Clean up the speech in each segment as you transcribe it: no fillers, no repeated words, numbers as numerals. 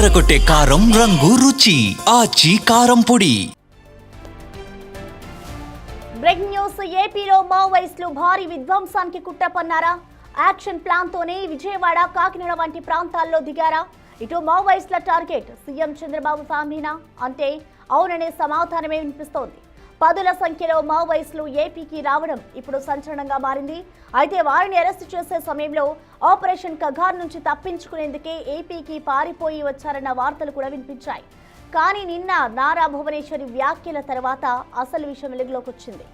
అదరగొట్టే కారం రంగు రుచి ఆచి కారం పొడి. Breaking news. ఏపీలో మావోయిస్టులు భారీ విధ్వంసానికి కుట్ర పన్నారా? యాక్షన్ ప్లాన్ తోనే విజయవాడ, కాకినాడ వంటి ప్రాంతాల్లో దిగారా? ఇటు మావోయిస్టుల టార్గెట్ సీఎం చంద్రబాబు ఫ్యామిలీనా అంటే అవుననే సమాధానమే వినిపిస్తోంది. పదుల సంఖ్యలో మావోయిస్టులు ఏపీకి రావడం ఇప్పుడు సంచలనంగా మారింది. అయితే వారిని అరెస్టు చేసే సమయంలో ఆపరేషన్ కగార్ నుంచి తప్పించుకునేందుకే ఏపీకి పారిపోయి వచ్చారన్న వార్తలు కూడా వినిపించాయి. కానీ నిన్న నారా భువనేశ్వరి వ్యాఖ్యల తర్వాత అసలు విషయం వెలుగులోకి వచ్చింది.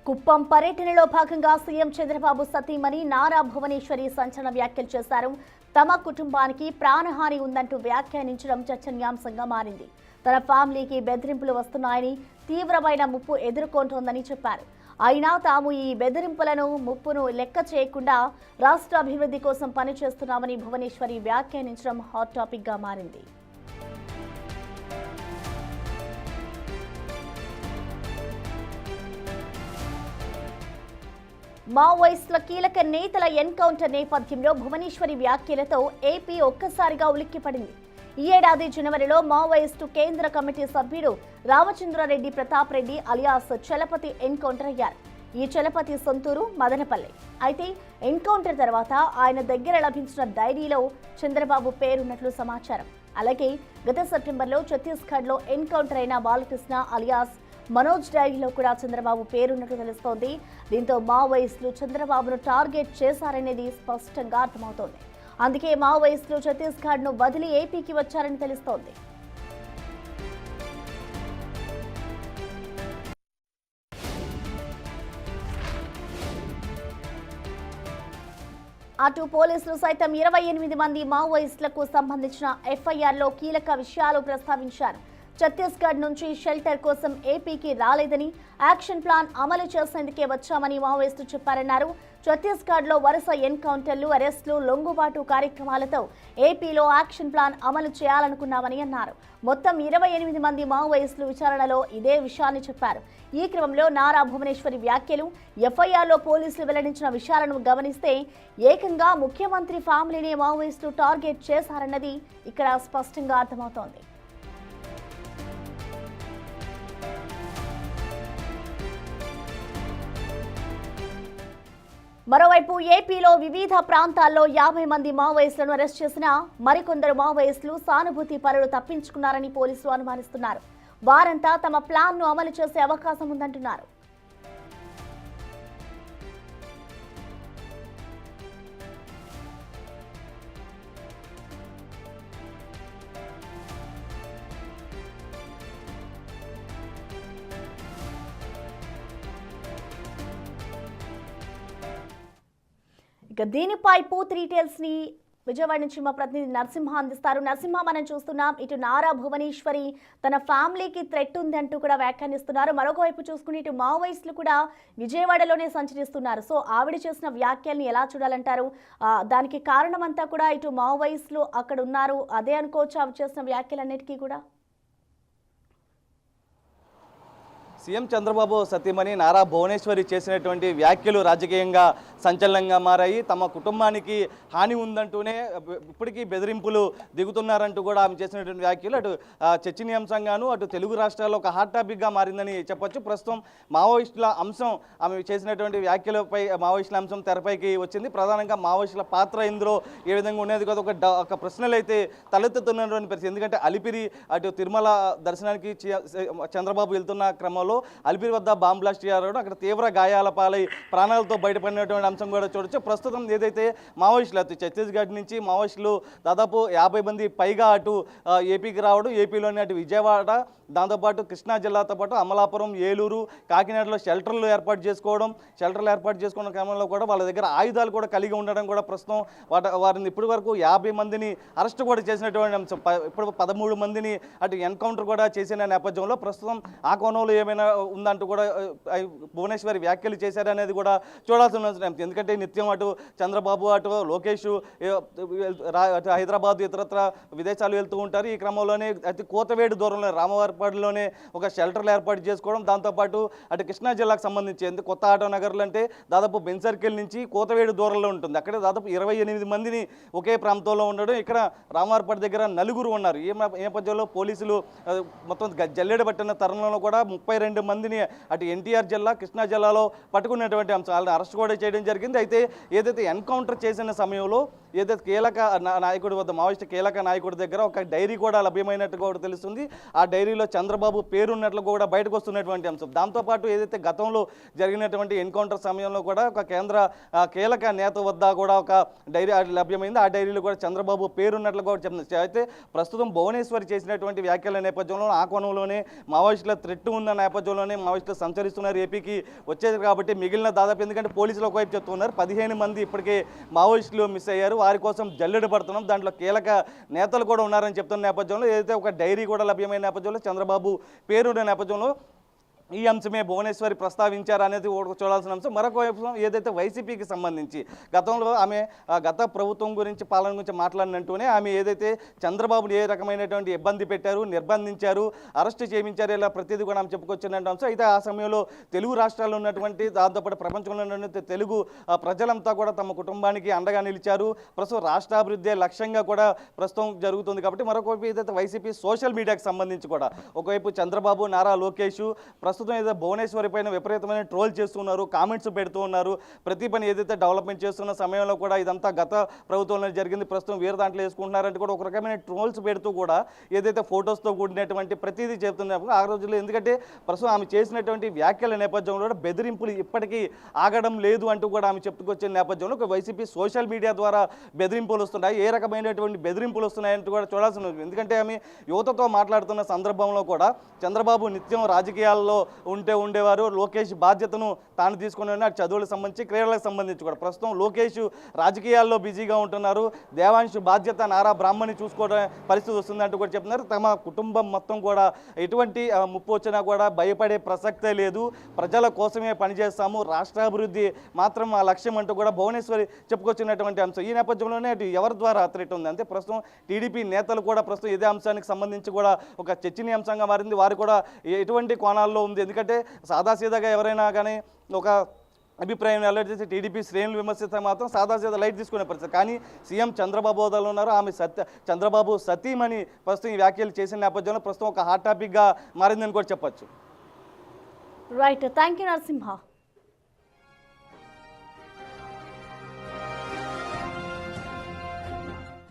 కుప్పం పర్యటనలో భాగంగా సీఎం చంద్రబాబు సతీమణి నారా భువనేశ్వరి సంచలన వ్యాఖ్యలు చేశారు. తమ కుటుంబానికి ప్రాణహాని ఉందంటూ వ్యాఖ్యానించడం చర్చనీయాంశంగా మారింది. తన ఫ్యామిలీకి బెదిరింపులు వస్తున్నాయని, తీవ్రమైన ముప్పు ఎదుర్కొంటోందని చెప్పారు. అయినా తాము ఈ బెదిరింపులను, ముప్పును లెక్క చేయకుండా రాష్ట్ర అభివృద్ధి కోసం పనిచేస్తున్నామని భువనేశ్వరి వ్యాఖ్యానించడం హాట్ టాపిక్ గా మారింది. మావోయిస్టుల కీలక నేతల ఎన్కౌంటర్ నేపథ్యంలో భువనేశ్వరి వ్యాఖ్యలతో ఏపీ ఒక్కసారిగా ఉలిక్కిపడింది. ఈ ఏడాది జనవరిలో మావోయిస్టు కేంద్ర కమిటీ సభ్యుడు రామచంద్రారెడ్డి ప్రతాప్ రెడ్డి అలియాస్ చలపతి ఎన్కౌంటర్ అయ్యారు. ఈ చలపతి సొంతూరు మదనపల్లె. అయితే ఎన్కౌంటర్ తర్వాత ఆయన దగ్గర లభించిన డైరీలో చంద్రబాబు పేరున్నట్లు సమాచారం. అలాగే గత సెప్టెంబర్లో ఛత్తీస్గఢ్లో ఎన్కౌంటర్ అయిన బాలకృష్ణ అలియాస్ మనోజ్ డైరీలో కూడా చంద్రబాబు పేరున్నట్లు తెలుస్తోంది. దీంతో మావోయిస్టులు చంద్రబాబును టార్గెట్ చేశారనేది స్పష్టంగా అర్థమవుతోంది. అందుకే మావోయిస్టులు ఛత్తీస్గఢ్ను వదిలి ఏపీకి వచ్చారని తెలుస్తోంది. అటు పోలీసులు సైతం 28 మంది మావోయిస్టులకు సంబంధించిన ఎఫ్ఐఆర్లో కీలక విషయాలు ప్రస్తావించారు. ఛత్తీస్గఢ్ నుంచి షెల్టర్ కోసం ఏపీకి రాలేదని, యాక్షన్ ప్లాన్ అమలు చేసేందుకే వచ్చామని మావోయిస్టులు చెప్పారన్నారు. ఛత్తీస్గఢ్లో వరుస ఎన్కౌంటర్లు, అరెస్టులు, లొంగుబాటు కార్యక్రమాలతో ఏపీలో యాక్షన్ ప్లాన్ అమలు చేయాలనుకున్నామని అన్నారు. మొత్తం 28 మంది మావోయిస్టులు విచారణలో ఇదే విషయాన్ని చెప్పారు. ఈ క్రమంలో నారా భువనేశ్వరి వ్యాఖ్యలు, ఎఫ్ఐఆర్లో పోలీసులు వెల్లడించిన విషయాలను గమనిస్తే ఏకంగా ముఖ్యమంత్రి ఫ్యామిలీని మావోయిస్టులు టార్గెట్ చేశారన్నది ఇక్కడ స్పష్టంగా అర్థమవుతోంది. మరోవైపు ఏపీలో వివిధ ప్రాంతాల్లో 50 మంది మావోయిస్టులను అరెస్ట్ చేసిన మరికొందరు మావోయిస్టులు సానుభూతి పరులు తప్పించుకున్నారని పోలీసులు అనుమానిస్తున్నారు. వారంతా తమ ప్లాన్ను అమలు చేసే అవకాశం ఉందంటున్నారు. ఇక దీనిపై పూర్తి డీటెయిల్స్ ని విజయవాడ నుంచి మా ప్రతినిధి నరసింహ అందిస్తారు. నరసింహ, మనం చూస్తున్నాం ఇటు నారా భువనేశ్వరి తన ఫ్యామిలీకి థ్రెట్ ఉంది అంటూ కూడా వ్యాఖ్యానిస్తున్నారు. మరొక వైపు చూసుకుని ఇటు మావోయిస్టులు కూడా విజయవాడలోనే సంచరిస్తున్నారు. సో ఆవిడ చేసిన వ్యాఖ్యల్ని ఎలా చూడాలంటారు? దానికి కారణం అంతా కూడా ఇటు మావోయిస్టులు అక్కడ ఉన్నారు అదే అనుకోవచ్చు ఆవిడ చేసిన వ్యాఖ్యలన్నిటికీ కూడా. సీఎం చంద్రబాబు సతీమణి నారా భువనేశ్వరి చేసినటువంటి వ్యాఖ్యలు రాజకీయంగా సంచలనంగా మారాయి. తమ కుటుంబానికి హాని ఉందంటూనే ఇప్పటికీ బెదిరింపులు దిగుతున్నారంటూ కూడా ఆమె చేసినటువంటి వ్యాఖ్యలు అటు చర్చనీయాంశంగాను అటు తెలుగు రాష్ట్రాల్లో ఒక హాట్ టాపిక్గా మారిందని చెప్పొచ్చు. ప్రస్తుతం మావోయిస్టుల అంశం ఆమె చేసినటువంటి వ్యాఖ్యలపై మావోయిస్టుల అంశం తెరపైకి వచ్చింది. ప్రధానంగా మావోయిస్టుల పాత్ర ఇందులో ఏ విధంగా ఉండేది కదా ఒక ప్రశ్నలు అయితే తలెత్తుతున్నటువంటి పరిస్థితి. ఎందుకంటే అలిపిరి అటు తిరుమల దర్శనానికి చంద్రబాబు వెళ్తున్న క్రమంలో అలిపిరి వద్ద బాంబ్ బ్లాస్ట్ చేయారు. అక్కడ తీవ్ర గాయాల పాలై ప్రాణాలతో బయటపడినటువంటి అంశం కూడా చూడొచ్చు. ప్రస్తుతం ఏదైతే మావోయిస్టులు అటు ఛత్తీస్గఢ్ నుంచి మావోయిస్టులు దాదాపు 50 మంది పైగా అటు ఏపీకి రావడం, ఏపీలోని అటు విజయవాడ దాంతోపాటు కృష్ణా జిల్లాతో పాటు అమలాపురం, ఏలూరు, కాకినాడలో షెల్టర్లు ఏర్పాటు చేసుకోవడం క్రమంలో కూడా వాళ్ళ దగ్గర ఆయుధాలు కూడా కలిగి ఉండడం కూడా ప్రస్తుతం వారిని ఇప్పటి వరకు 50 మందిని అరెస్ట్ కూడా చేసినటువంటి అంశం. ఇప్పుడు 13 మందిని అటు ఎన్కౌంటర్ కూడా చేసిన నేపథ్యంలో ప్రస్తుతం ఆ కోణంలో ఏమైనా ఉందంటూ కూడా భువనేశ్వరి వ్యాఖ్యలు చేశారనేది కూడా చూడాల్సిన అవసరం. ఎందుకంటే నిత్యం అటు చంద్రబాబు, అటు లోకేష్ అటు హైదరాబాద్ ఇతరత్ర విదేశాలు వెళ్తూ ఉంటారు. ఈ క్రమంలోనే అతి కోతవేడు దూరంలో రామవారిపాడులోనే ఒక షెల్టర్లు ఏర్పాటు చేసుకోవడం, దాంతోపాటు అటు కృష్ణా జిల్లాకు సంబంధించి కొత్త ఆటో నగర్లు అంటే దాదాపు బెన్ సర్కిల్ నుంచి కోతవేడు దూరంలో ఉంటుంది. అక్కడ దాదాపు 28 మందిని ఒకే ప్రాంతంలో ఉండడం, ఇక్కడ రామవారిపాడు దగ్గర నలుగురు ఉన్నారు. ఈ నేపథ్యంలో పోలీసులు మొత్తం జల్లెడ పట్టిన తరుణంలో కూడా 32 మందిని అటు ఎన్టీఆర్ జిల్లా, కృష్ణా జిల్లాలో పట్టుకున్నటువంటి అంశం. వాళ్ళని అరెస్ట్ కూడా చేయడం జరిగింది. అయితే ఏదైతే ఎన్కౌంటర్ చేసిన సమయంలో ఏదైతే కీలక నాయకుడి వద్ద, మావోయిస్టు కీలక నాయకుడి దగ్గర ఒక డైరీ కూడా లభ్యమైనట్టు కూడా తెలుస్తుంది. ఆ డైరీలో చంద్రబాబు పేరున్నట్లు కూడా బయటకు వస్తున్నటువంటి అంశం. దాంతోపాటు ఏదైతే గతంలో జరిగినటువంటి ఎన్కౌంటర్ సమయంలో కూడా ఒక కేంద్ర కీలక నేత వద్ద కూడా ఒక డైరీ లభ్యమైంది. ఆ డైరీలో కూడా చంద్రబాబు పేరున్నట్లు కూడా చెప్తుంది. అయితే ప్రస్తుతం భువనేశ్వరి చేసినటువంటి వ్యాఖ్యల నేపథ్యంలో ఆ కోణంలోనే మావోయిస్టుల థ్రెట్ ఉన్న నేపథ్యంలోనే మావోయిస్టులు సంచరిస్తున్నారు ఏపీకి వచ్చేది కాబట్టి మిగిలిన దాదాపు, ఎందుకంటే పోలీసులు ఒకవైపు చెప్తున్నారు 15 మంది ఇప్పటికే మావోయిస్టులు మిస్ అయ్యారు, వారి కోసం జల్లెడ పడుతున్నాం, దాంట్లో కీలక నేతలు కూడా ఉన్నారని చెప్తున్న నేపథ్యంలో ఏదైతే ఒక డైరీ కూడా లభ్యమైన నేపథ్యంలో చంద్రబాబు పేరున్న నేపథ్యంలో ఈ అంశమే భువనేశ్వరి ప్రస్తావించారు అనేది చూడాల్సిన అంశం. మరొక వైపు ఏదైతే వైసీపీకి సంబంధించి గతంలో ఆమె గత ప్రభుత్వం గురించి, పాలన గురించి మాట్లాడినట్టునే ఆమె ఏదైతే చంద్రబాబుని ఏ రకమైనటువంటి ఇబ్బంది పెట్టారు, నిర్బంధించారు, అరెస్ట్ చేయించారు, ఇలా ప్రతిదీ కూడా ఆమె చెప్పుకొచ్చినటువంటి అంశం. అయితే ఆ సమయంలో తెలుగు రాష్ట్రాల్లో ఉన్నటువంటి, దాంతోపాటు ప్రపంచంలో ఉన్నటువంటి తెలుగు ప్రజలంతా కూడా తమ కుటుంబానికి అండగా నిలిచారు. ప్రస్తుతం రాష్ట్రాభివృద్ధి లక్ష్యంగా కూడా ప్రస్తుతం జరుగుతుంది కాబట్టి మరొకవైపు ఏదైతే వైసీపీ సోషల్ మీడియాకి సంబంధించి కూడా ఒకవైపు చంద్రబాబు, నారా లోకేష్ ప్రస్తుతం ఏదైతే భువనేశ్వరి పైన విపరీతమైన ట్రోల్ చేస్తున్నారు, కామెంట్స్ పెడుతూ ఉన్నారు. ప్రతి పని ఏదైతే డెవలప్మెంట్ చేస్తున్న సమయంలో కూడా ఇదంతా గత ప్రభుత్వంలో జరిగింది, ప్రస్తుతం వేరే దాంట్లో వేసుకుంటున్నారంటే కూడా ఒక రకమైన ట్రోల్స్ పెడుతూ కూడా ఏదైతే ఫొటోస్తో కూడినటువంటి ప్రతిదీ చెప్తున్నారు ఆ రోజుల్లో. ఎందుకంటే ప్రస్తుతం ఆమె చేసినటువంటి వ్యాఖ్యల నేపథ్యంలో కూడా బెదిరింపులు ఇప్పటికీ ఆగడం లేదు అంటూ కూడా ఆమె చెప్పుకొచ్చిన నేపథ్యంలో వైసీపీ సోషల్ మీడియా ద్వారా బెదిరింపులు వస్తున్నాయి. ఏ రకమైనటువంటి బెదిరింపులు వస్తున్నాయంటూ కూడా చూడాల్సిన. ఎందుకంటే ఆమె యువతతో మాట్లాడుతున్న సందర్భంలో కూడా చంద్రబాబు నిత్యం రాజకీయాల్లో ఉండేవారు, లోకేష్ బాధ్యతను తాను తీసుకుని అటు చదువులకు సంబంధించి, క్రీడలకు సంబంధించి కూడా ప్రస్తుతం లోకేష్ రాజకీయాల్లో బిజీగా ఉంటున్నారు, దేవాంశు బాధ్యత నారా బ్రాహ్మణి చూసుకోవడం పరిస్థితి వస్తుందంటూ కూడా చెప్తున్నారు. తమ కుటుంబం మొత్తం కూడా ఎటువంటి ముప్పు వచ్చినా కూడా భయపడే ప్రసక్తే లేదు, ప్రజల కోసమే పనిచేస్తాము, రాష్ట్రాభివృద్ధి మాత్రం ఆ లక్ష్యం అంటూ కూడా భువనేశ్వరి చెప్పుకొచ్చినటువంటి అంశం. ఈ నేపథ్యంలోనే అటు ఎవరి ద్వారా థ్రెట్ ఉంది అంటే ప్రస్తుతం టీడీపీ నేతలు కూడా ప్రస్తుతం ఇదే అంశానికి సంబంధించి కూడా ఒక చర్చనీయాంశంగా మారింది. వారు కూడా ఎటువంటి కోణాల్లో ఉంది, ఎందుకంటే సాదాసీదాగా ఎవరైనా కానీ ఒక అభిప్రాయం వెల్లడి చేసి టీడీపీ శ్రేణులు విమర్శిస్తే మాత్రం సాదాసీదా లైట్ తీసుకునే పరిస్థితి. కానీ సీఎం చంద్రబాబు హోదాలో ఉన్నారు, ఆమె చంద్రబాబు సతీమణి ప్రస్తుతం ఈ వ్యాఖ్యలు చేసిన నేపథ్యంలో ప్రస్తుతం ఒక హాట్ టాపిక్గా మారిందని కూడా చెప్పచ్చు. Right, thank you Narasimha.